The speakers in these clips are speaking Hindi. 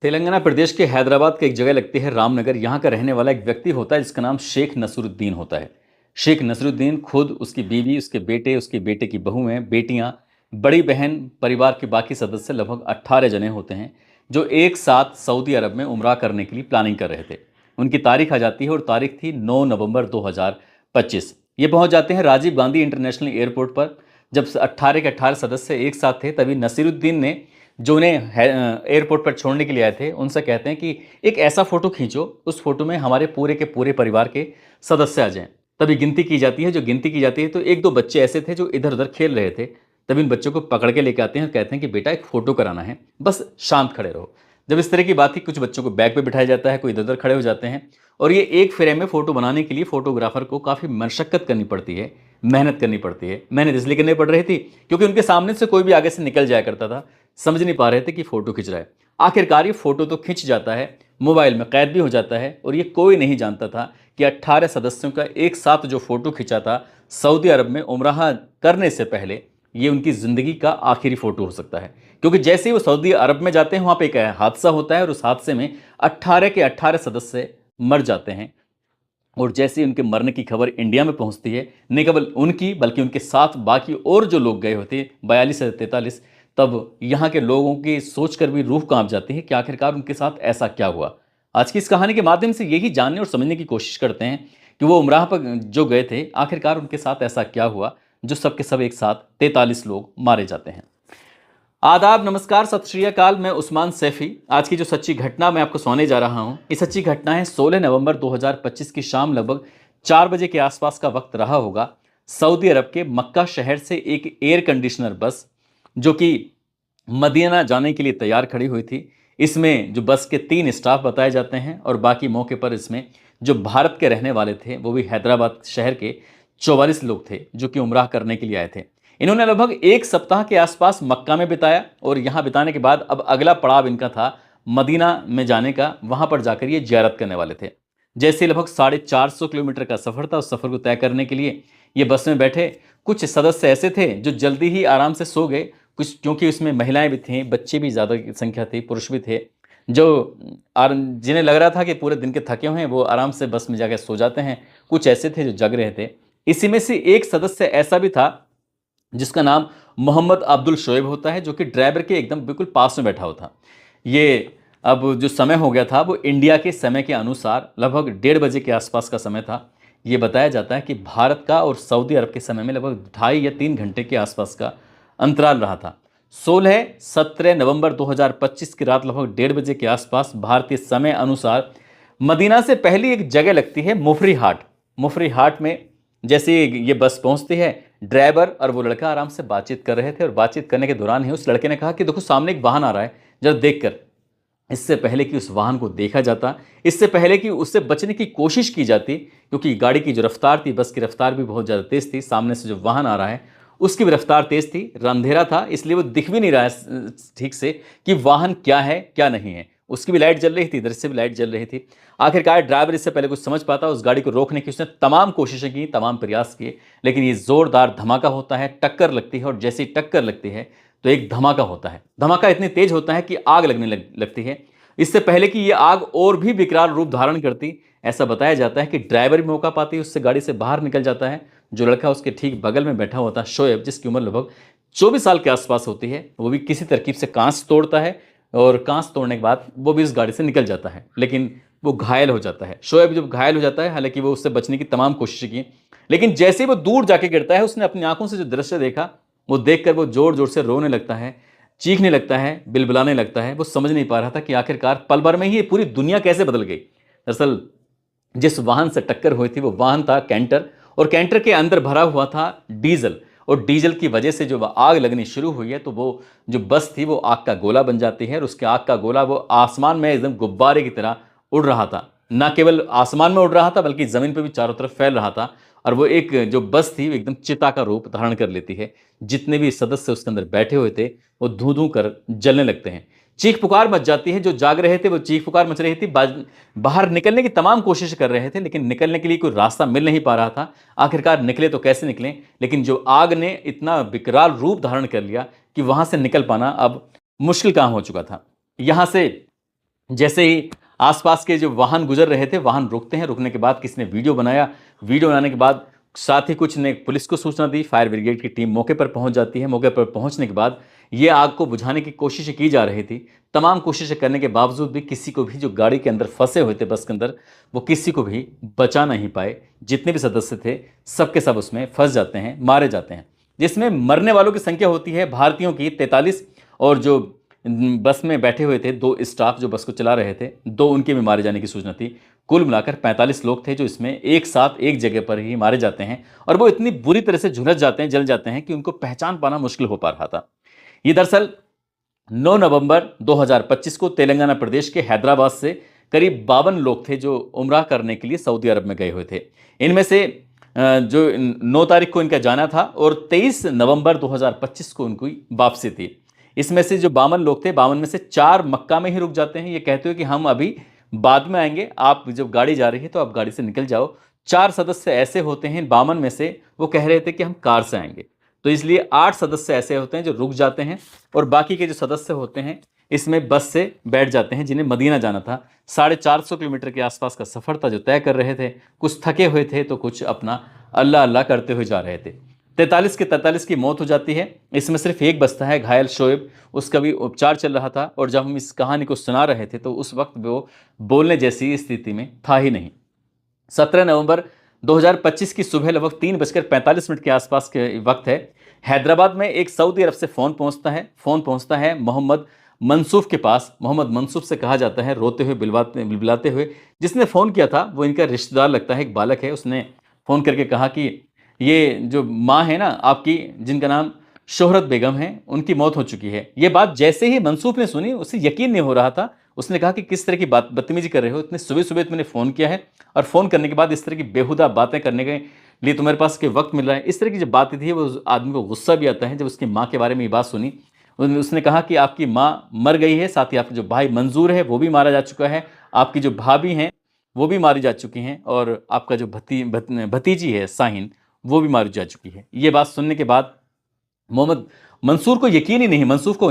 तेलंगाना प्रदेश के हैदराबाद की एक जगह लगती है रामनगर। यहाँ का रहने वाला एक व्यक्ति होता है जिसका नाम शेख नसरुद्दीन होता है। शेख नसरुद्दीन खुद, उसकी बीवी, उसके बेटे, उसके बेटे की बहुएं, बेटियां, बड़ी बहन, परिवार के बाकी सदस्य लगभग 18 जने होते हैं जो एक साथ सऊदी अरब में उम्रा करने के लिए प्लानिंग कर रहे थे। उनकी तारीख आ जाती है और तारीख थी 9 नवंबर 2025। ये पहुंच जाते हैं राजीव गांधी इंटरनेशनल एयरपोर्ट पर। जब 18 के 18 सदस्य एक साथ थे तभी नसीरुद्दीन ने, जो उन्हें एयरपोर्ट पर छोड़ने के लिए आए थे, उनसे कहते हैं कि एक ऐसा फोटो खींचो, उस फोटो में हमारे पूरे के पूरे परिवार के सदस्य आ जाएं। तभी गिनती की जाती है। जो गिनती की जाती है तो एक दो बच्चे ऐसे थे जो इधर उधर खेल रहे थे। तभी इन बच्चों को पकड़ के लेके आते हैं और कहते हैं कि बेटा एक फोटो कराना है, बस शांत खड़े रहो। जब इस तरह की बात थी, कुछ बच्चों को बैग पे बिठाया जाता है, कोई इधर उधर खड़े हो जाते हैं। और ये एक फ्रेम में फोटो बनाने के लिए फोटोग्राफर को काफ़ी मशक्कत करनी पड़ती है, मेहनत करनी पड़ती है। मेहनत इसलिए करनी पड़ रही थी क्योंकि उनके सामने से कोई भी आगे से निकल जाया करता था, समझ नहीं पा रहे थे कि फोटो खिंच रहा है। आखिरकार ये फोटो तो खिंच जाता है, मोबाइल में कैद भी हो जाता है। और ये कोई नहीं जानता था कि 18 सदस्यों का एक साथ जो फोटो खिंचा था सऊदी अरब में उम्राह करने से पहले, ये उनकी ज़िंदगी का आखिरी फ़ोटो हो सकता है। क्योंकि जैसे ही वो सऊदी अरब में जाते हैं, वहाँ पे एक हादसा होता है और उस हादसे में 18 के 18 सदस्य मर जाते हैं। और जैसे ही उनके मरने की खबर इंडिया में पहुंचती है, न केवल उनकी बल्कि उनके साथ बाकी और जो लोग गए होते 42 से 43, तब यहाँ के लोगों की सोचकर भी रूह कांप जाती है कि आखिरकार उनके साथ ऐसा क्या हुआ। आज की इस कहानी के माध्यम से यही जानने और समझने की कोशिश करते हैं कि वो उमराह पर जो गए थे, आखिरकार उनके साथ ऐसा क्या हुआ जो सबके सब एक साथ 43 लोग मारे जाते हैं। आदाब, नमस्कार, सत श्री अकाल। मैं उस्मान सैफी। आज की जो सच्ची घटना मैं आपको सुनाने जा रहा हूं, ये सच्ची घटना है 16 नवंबर 2025 की शाम लगभग 4 बजे के आसपास का वक्त रहा होगा। सऊदी अरब के मक्का शहर से एक एयर कंडीशनर बस, जो कि मदीना जाने के लिए तैयार खड़ी हुई थी। इसमें जो बस के 3 स्टाफ बताए जाते हैं और बाकी मौके पर इसमें जो भारत के रहने वाले थे, वो भी हैदराबाद शहर के 44 लोग थे जो कि उम्राह करने के लिए आए थे। इन्होंने लगभग एक सप्ताह के आसपास मक्का में बिताया और यहाँ बिताने के बाद अब अगला पड़ाव इनका था मदीना में जाने का। वहाँ पर जाकर ये जियारत करने वाले थे। जैसे लगभग 450 किलोमीटर का सफ़र था, उस सफ़र को तय करने के लिए ये बस में बैठे। कुछ सदस्य ऐसे थे जो जल्दी ही आराम से सो गए, कुछ क्योंकि उसमें महिलाएं भी थीं, बच्चे भी ज़्यादा संख्या थी, पुरुष भी थे, जो जिन्हें लग रहा था कि पूरे दिन के थके हुए हैं, वो आराम से बस में जाकर सो जाते हैं। कुछ ऐसे थे जो जग रहे थे। इसी में से एक सदस्य ऐसा भी था जिसका नाम मोहम्मद अब्दुल शोएब होता है, जो कि ड्राइवर के एकदम बिल्कुल पास में बैठा होता। ये अब जो समय हो गया था वो इंडिया के समय के अनुसार लगभग 1:30 बजे के आसपास का समय था। ये बताया जाता है कि भारत का और सऊदी अरब के समय में लगभग 2.5 या 3 घंटे के आसपास का अंतराल रहा था। 17 नवंबर 2025 की रात लगभग 1:30 बजे के आसपास भारतीय समय अनुसार मदीना से पहली एक जगह लगती है मुफरी हाट। मुफरी हाट में जैसे ये बस पहुंचती है, ड्राइवर और वो लड़का आराम से बातचीत कर रहे थे और बातचीत करने के दौरान ही उस लड़के ने कहा कि देखो सामने एक वाहन आ रहा है, जरा देख कर। इससे पहले कि उस वाहन को देखा जाता, इससे पहले कि उससे बचने की कोशिश की जाती, क्योंकि गाड़ी की जो रफ्तार थी, बस की रफ्तार भी बहुत ज़्यादा तेज़ थी, सामने से जो वाहन आ रहा है उसकी भी रफ्तार तेज़ थी, अंधेरा था, इसलिए वो दिख भी नहीं रहा है ठीक से कि वाहन क्या है क्या नहीं है। उसकी भी लाइट जल रही थी, इधर से भी लाइट जल रही थी। आखिरकार ड्राइवर इससे पहले कुछ समझ पाता, उस गाड़ी को रोकने की उसने तमाम कोशिशें की, तमाम प्रयास किए, लेकिन ये ज़ोरदार धमाका होता है, टक्कर लगती है। और जैसे ही टक्कर लगती है तो एक धमाका होता है। धमाका इतनी तेज होता है कि आग लगने लगती है। इससे पहले कि ये आग और भी विकराल रूप धारण करती, ऐसा बताया जाता है कि ड्राइवर भी मौका पाती उससे गाड़ी से बाहर निकल जाता है। जो लड़का उसके ठीक बगल में बैठा हुआ था, शोएब, जिसकी उम्र लगभग 24 साल के आसपास होती है, वो भी किसी तरकीब से कांच तोड़ता है और कांच तोड़ने के बाद वो भी इस गाड़ी से निकल जाता है, लेकिन वो घायल हो जाता है। शोएब जब घायल हो जाता है, हालांकि वो उससे बचने की तमाम कोशिशें की, लेकिन जैसे ही वो दूर जाके गिरता है, उसने अपनी आंखों से जो दृश्य देखा, वो देखकर वो जोर जोर से रोने लगता है, चीखने लगता है, बिलबिलाने लगता है। वो समझ नहीं पा रहा था कि आखिरकार पल भर में ही ये पूरी दुनिया कैसे बदल गई। दरअसल जिस वाहन से टक्कर हुई थी वो वाहन था कैंटर, और कैंटर के अंदर भरा हुआ था डीजल। और डीजल की वजह से जो आग लगनी शुरू हुई है, तो वो जो बस थी वो आग का गोला बन जाती है और उसके आग का गोला वो आसमान में एकदम गुब्बारे की तरह उड़ रहा था। ना केवल आसमान में उड़ रहा था बल्कि ज़मीन पर भी चारों तरफ फैल रहा था। और वो एक जो बस थी वो एकदम चिता का रूप धारण कर लेती है। जितने भी सदस्य उसके अंदर बैठे हुए थे वो धू धू कर जलने लगते हैं। चीख पुकार मच जाती है। जो जाग रहे थे वो चीख पुकार मच रही थी, बाहर निकलने की तमाम कोशिश कर रहे थे, लेकिन निकलने के लिए कोई रास्ता मिल नहीं पा रहा था। आखिरकार निकले तो कैसे निकलें, लेकिन जो आग ने इतना विकराल रूप धारण कर लिया कि वहां से निकल पाना अब मुश्किल काम हो चुका था। यहाँ से जैसे ही आसपास के जो वाहन गुजर रहे थे, वाहन रुकते हैं, रुकने के बाद किसी ने वीडियो बनाया, वीडियो बनाने के बाद साथ ही कुछ ने पुलिस को सूचना दी, फायर ब्रिगेड की टीम मौके पर पहुंच जाती है। मौके पर पहुंचने के बाद ये आग को बुझाने की कोशिशें की जा रही थी। तमाम कोशिशें करने के बावजूद भी किसी को भी, जो गाड़ी के अंदर फंसे हुए थे बस के अंदर, वो किसी को भी बचा नहीं पाए। जितने भी सदस्य थे सब के सब उसमें फंस जाते हैं, मारे जाते हैं, जिसमें मरने वालों की संख्या होती है भारतीयों की 43, और जो बस में बैठे हुए थे 2 स्टाफ जो बस को चला रहे थे, 2 उनके भी मारे जाने की सूचना थी। कुल मिलाकर 45 लोग थे जो इसमें एक साथ एक जगह पर ही मारे जाते हैं, और वो इतनी बुरी तरह से झुलस जाते हैं, जल जाते हैं कि उनको पहचान पाना मुश्किल हो पा रहा था। ये दरअसल 9 नवंबर 2025 को तेलंगाना प्रदेश के हैदराबाद से करीब 52 लोग थे जो उम्रा करने के लिए सऊदी अरब में गए हुए थे। इनमें से जो 9 तारीख को इनका जाना था और 23 नवंबर 2025 को उनकी वापसी थी। इसमें से जो 52 लोग थे, 52 में से 4 मक्का में ही रुक जाते हैं। ये कहते हुए कि हम अभी बाद में आएंगे, आप जब गाड़ी जा रही है तो आप गाड़ी से निकल जाओ। 4 सदस्य ऐसे होते हैं 52 में से, वो कह रहे थे कि हम कार से आएंगे, तो इसलिए 8 सदस्य ऐसे होते हैं जो रुक जाते हैं, और बाकी के जो सदस्य होते हैं इसमें बस से बैठ जाते हैं, जिन्हें मदीना जाना था। 450 किलोमीटर के आसपास का सफ़र था जो तय कर रहे थे। कुछ थके हुए थे तो कुछ अपना अल्लाह अल्लाह करते हुए जा रहे थे। 43 के 43 की मौत हो जाती है। इसमें सिर्फ एक बचता है, घायल शोएब, उसका भी उपचार चल रहा था, और जब हम इस कहानी को सुना रहे थे तो उस वक्त वो बोलने जैसी स्थिति में था ही नहीं। 17 नवंबर 2025 की सुबह लगभग 3:45 के आसपास के वक्त है। हैदराबाद में एक सऊदी अरब से फ़ोन पहुंचता है मोहम्मद मंसूफ के पास। मोहम्मद मंसूफ से कहा जाता है, रोते हुए बिलबिलाते हुए, जिसने फ़ोन किया था वो इनका रिश्तेदार लगता है, एक बालक है। उसने फ़ोन करके कहा कि ये जो माँ है ना आपकी, जिनका नाम शोहरत बेगम है, उनकी मौत हो चुकी है। ये बात जैसे ही मंसूफ ने सुनी, उसे यकीन नहीं हो रहा था। उसने कहा कि किस तरह की बदतमीजी कर रहे हो, इतने सुबह सुबह तुमने फ़ोन किया है, और फ़ोन करने के बाद इस तरह की बेहुदा बातें करने के लिए तुम्हारे पास के वक्त मिल रहा है। इस तरह की जब बातें थी, वो आदमी को गुस्सा भी आता है। जब उसकी माँ के बारे में ये बात सुनी, उसने कहा कि आपकी माँ मर गई है, साथ ही आपका जो भाई मंजूर है वो भी मारा जा चुका है, आपकी जो भाभी हैं वो भी मारी जा चुकी हैं, और आपका जो भतीजी है साहिन, वो भी मारी जा चुकी है। ये बात सुनने के बाद मोहम्मद मंसूफ को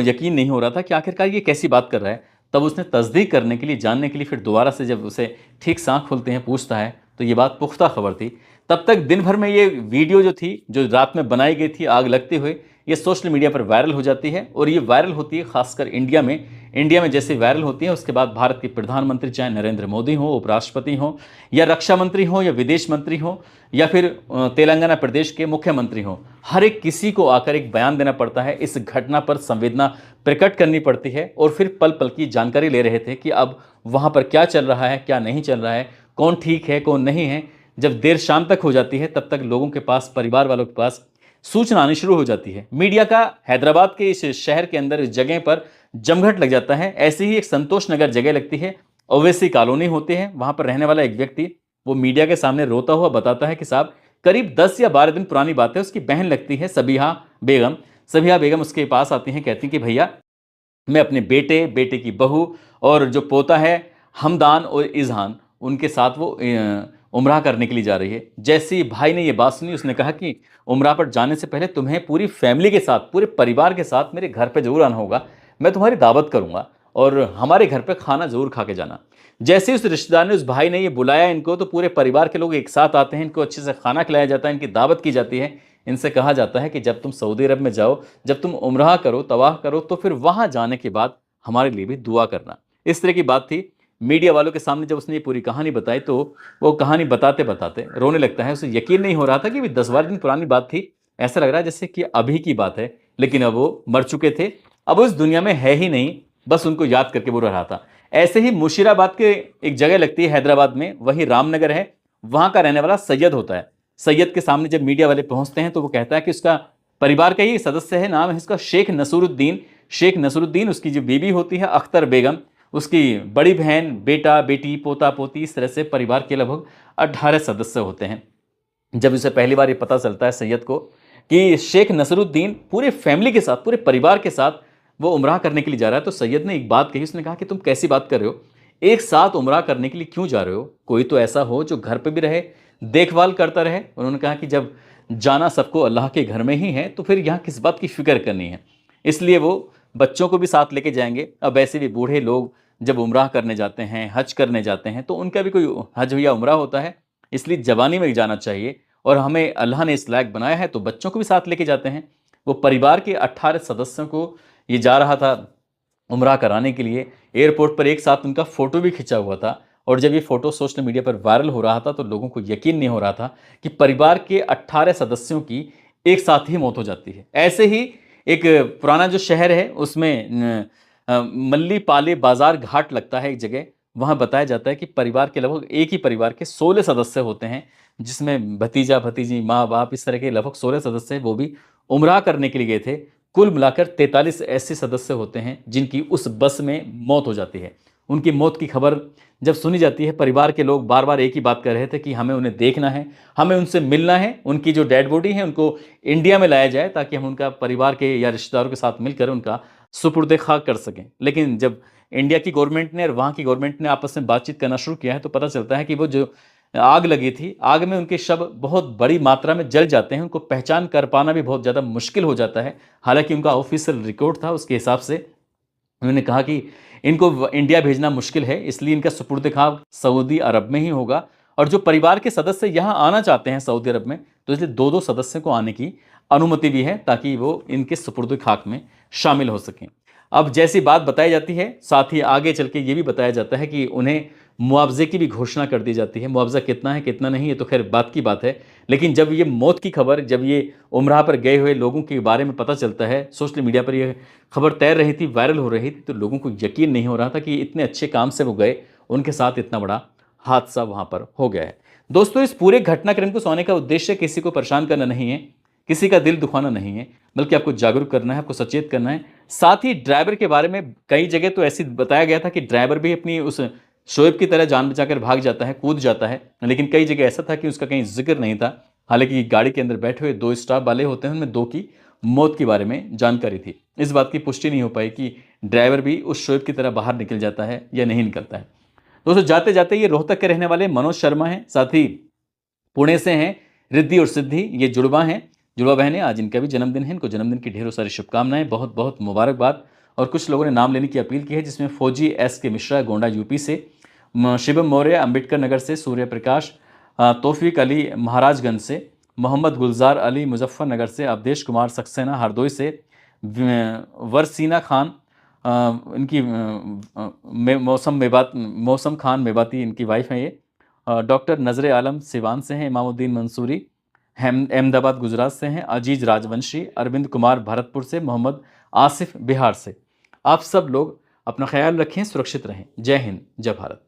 यकीन नहीं हो रहा था कि आखिरकार ये कैसी बात कर रहा है। तब उसने तस्दीक करने के लिए, जानने के लिए, फिर दोबारा से जब उसे ठीक से आँख खुलते हैं, पूछता है, तो ये बात पुख्ता खबर थी। तब तक दिन भर में ये वीडियो जो थी, जो रात में बनाई गई थी आग लगते हुए, ये सोशल मीडिया पर वायरल हो जाती है, और ये वायरल होती है खासकर इंडिया में। इंडिया में जैसे वायरल होती है, उसके बाद भारत के प्रधानमंत्री, चाहे नरेंद्र मोदी हो, उपराष्ट्रपति हो, या रक्षा मंत्री हो, या विदेश मंत्री हो, या फिर तेलंगाना प्रदेश के मुख्यमंत्री हो, हर एक किसी को आकर एक बयान देना पड़ता है। इस घटना पर संवेदना प्रकट करनी पड़ती है, और फिर पल पल की जानकारी ले रहे थे कि अब वहाँ पर क्या चल रहा है, क्या नहीं चल रहा है, कौन ठीक है, कौन नहीं है। जब देर शाम तक हो जाती है, तब तक लोगों के पास, परिवार वालों के पास सूचना आनी शुरू हो जाती है। मीडिया का हैदराबाद के इस शहर के अंदर, इस जगह पर जमघट लग जाता है। ऐसे ही एक संतोष नगर जगह लगती है, ओवैसी कॉलोनी होती है। वहां पर रहने वाला एक व्यक्ति, वो मीडिया के सामने रोता हुआ बताता है कि साहब, करीब 10 या 12 दिन पुरानी बात है, उसकी बहन लगती है सबिहा बेगम उसके पास आती हैं, कहती हैं कि भैया, मैं अपने बेटे की बहू और जो पोता है हमदान और इजहान, उनके साथ वो उम्रा करने के लिए जा रही है। जैसे ही भाई ने ये बात सुनी, उसने कहा कि उम्रा पर जाने से पहले तुम्हें पूरी फैमिली के साथ, पूरे परिवार के साथ मेरे घर पे जरूर आना होगा। मैं तुम्हारी दावत करूंगा, और हमारे घर पे खाना जरूर खा के जाना। जैसे ही उस रिश्तेदार ने, उस भाई ने ये बुलाया इनको, तो पूरे परिवार के लोग एक साथ आते हैं, इनको अच्छे से खाना खिलाया जाता है, इनकी दावत की जाती है। इनसे कहा जाता है कि जब तुम सऊदी अरब में जाओ, जब तुम उम्रा करो, तवाफ करो, तो फिर वहां जाने के बाद हमारे लिए भी दुआ करना। इस तरह की बात थी। मीडिया वालों के सामने जब उसने ये पूरी कहानी बताई, तो वो कहानी बताते बताते रोने लगता है। उसे यकीन नहीं हो रहा था कि भी 10-12 दिन पुरानी बात थी। ऐसा लग रहा है जैसे कि अभी की बात है, लेकिन अब वो मर चुके थे, अब उस दुनिया में है ही नहीं, बस उनको याद करके वो रहा था। ऐसे ही मुशीराबाद के एक जगह लगती है हैदराबाद में, वही रामनगर है। वहां का रहने वाला सैयद होता है। सैयद के सामने जब मीडिया वाले पहुंचते हैं, तो वो कहता है कि उसका परिवार का ही सदस्य है, नाम है इसका शेख नसरुद्दीन। उसकी जो बीबी होती है अख्तर बेगम, उसकी बड़ी बहन, बेटा बेटी, पोता पोती, इस तरह से परिवार के लगभग 18 सदस्य होते हैं। जब उसे पहली बार ये पता चलता है सैयद को कि शेख नसरुद्दीन पूरे फैमिली के साथ, पूरे परिवार के साथ वो उम्रा करने के लिए जा रहा है, तो सैयद ने एक बात कही। उसने कहा कि तुम कैसी बात कर रहे हो, एक साथ उम्रा करने के लिए क्यों जा रहे हो? कोई तो ऐसा हो जो घर पे भी रहे, देखभाल करता रहे। उन्होंने कहा कि जब जाना सबको अल्लाह के घर में ही है, तो फिर यहाँ किस बात की फिक्र करनी है। इसलिए वो बच्चों को भी साथ लेके जाएंगे। अब ऐसे भी बूढ़े लोग जब उम्राह करने जाते हैं, हज करने जाते हैं, तो उनका भी कोई हज या उम्राह होता है, इसलिए जवानी में जाना चाहिए। और हमें अल्लाह ने इस लायक बनाया है तो बच्चों को भी साथ लेके जाते हैं। वो परिवार के 18 सदस्यों को ये जा रहा था उम्राह कराने के लिए। एयरपोर्ट पर एक साथ उनका फ़ोटो भी खिंचा हुआ था, और जब ये फ़ोटो सोशल मीडिया पर वायरल हो रहा था तो लोगों को यकीन नहीं हो रहा था कि परिवार के 18 सदस्यों की एक साथ ही मौत हो जाती है। ऐसे ही एक पुराना जो शहर है उसमें मल्ली पाले बाजार घाट लगता है एक जगह, वहाँ बताया जाता है कि परिवार के लगभग एक ही परिवार के 16 सदस्य होते हैं, जिसमें भतीजा भतीजी माँ बाप इस तरह के लगभग 16 सदस्य वो भी उम्राह करने के लिए गए थे। कुल मिलाकर 43 ऐसे सदस्य होते हैं जिनकी उस बस में मौत हो जाती है। उनकी मौत की खबर जब सुनी जाती है, परिवार के लोग बार बार एक ही बात कर रहे थे कि हमें उन्हें देखना है, हमें उनसे मिलना है, उनकी जो डेड बॉडी है उनको इंडिया में लाया जाए ताकि हम उनका परिवार के या रिश्तेदारों के साथ मिलकर उनका सुपुर्द खाक कर सकें। लेकिन जब इंडिया की गवर्नमेंट ने और वहाँ की गवर्नमेंट ने आपस में बातचीत करना शुरू किया है तो पता चलता है कि वो जो आग लगी थी, आग में उनके शव बहुत बड़ी मात्रा में जल जाते हैं, उनको पहचान कर पाना भी बहुत ज़्यादा मुश्किल हो जाता है। हालांकि उनका ऑफिशियल रिकॉर्ड था, उसके हिसाब से उन्होंने कहा कि इनको इंडिया भेजना मुश्किल है, इसलिए इनका सुपुर्द खाक सऊदी अरब में ही होगा। और जो परिवार के सदस्य यहाँ आना चाहते हैं सऊदी अरब में, तो इसलिए दो दो सदस्यों को आने की अनुमति भी है ताकि वो इनके सुपुर्द खाक में शामिल हो सकें। अब जैसी बात बताई जाती है, साथ ही आगे चल के ये भी बताया जाता है कि उन्हें मुआवजे की भी घोषणा कर दी जाती है। मुआवजा कितना है कितना नहीं, ये तो खैर बात की बात है। लेकिन जब ये मौत की खबर, जब ये उम्राह पर गए हुए लोगों के बारे में पता चलता है, सोशल मीडिया पर यह खबर तैर रही थी, वायरल हो रही थी, तो लोगों को यकीन नहीं हो रहा था कि इतने अच्छे काम से वो गए, उनके साथ इतना बड़ा हादसा वहाँ पर हो गया है। दोस्तों, इस पूरे घटनाक्रम को सुनाने का उद्देश्य किसी को परेशान करना नहीं है, किसी का दिल दुखाना नहीं है, बल्कि आपको जागरूक करना है, आपको सचेत करना है। साथ ही ड्राइवर के बारे में कई जगह तो ऐसी बताया गया था कि ड्राइवर भी अपनी उस शोएब की तरह जान बचाकर भाग जाता है, कूद जाता है, लेकिन कई जगह ऐसा था कि उसका कहीं जिक्र नहीं था। हालांकि गाड़ी के अंदर बैठे हुए 2 स्टाफ वाले होते हैं, उनमें 2 की मौत के बारे में जानकारी थी। इस बात की पुष्टि नहीं हो पाई कि ड्राइवर भी उस शोएब की तरह बाहर निकल जाता है या नहीं निकलता है। दोस्तों, जाते जाते ये रोहतक के रहने वाले मनोज शर्मा हैं, साथ ही पुणे से हैं रिद्धि और सिद्धि, ये जुड़वा हैं, जुड़वा बहनें। आज इनका भी जन्मदिन है, इनको जन्मदिन की ढेरों सारी शुभकामनाएं, बहुत बहुत मुबारकबाद। और कुछ लोगों ने नाम लेने की अपील की है, जिसमें फौजी एस के मिश्रा गोंडा यूपी से, शिवम मौर्य अम्बेडकर नगर से, सूर्य प्रकाश तौफीक अली महाराजगंज से, मोहम्मद गुलजार अली मुजफ्फरनगर से, अवधेश कुमार सक्सेना हरदोई से, वरसीना खान इनकी मौसम खान मेवाती इनकी वाइफ हैं ये, डॉक्टर नजर आलम सिवान से हैं, इमामुद्दीन मंसूरी अहमदाबाद गुजरात से हैं, अजीज राजवंशी, अरविंद कुमार भरतपुर से, मोहम्मद आसिफ बिहार से। आप सब लोग अपना ख्याल रखें, सुरक्षित रहें। जय हिंद, जय भारत।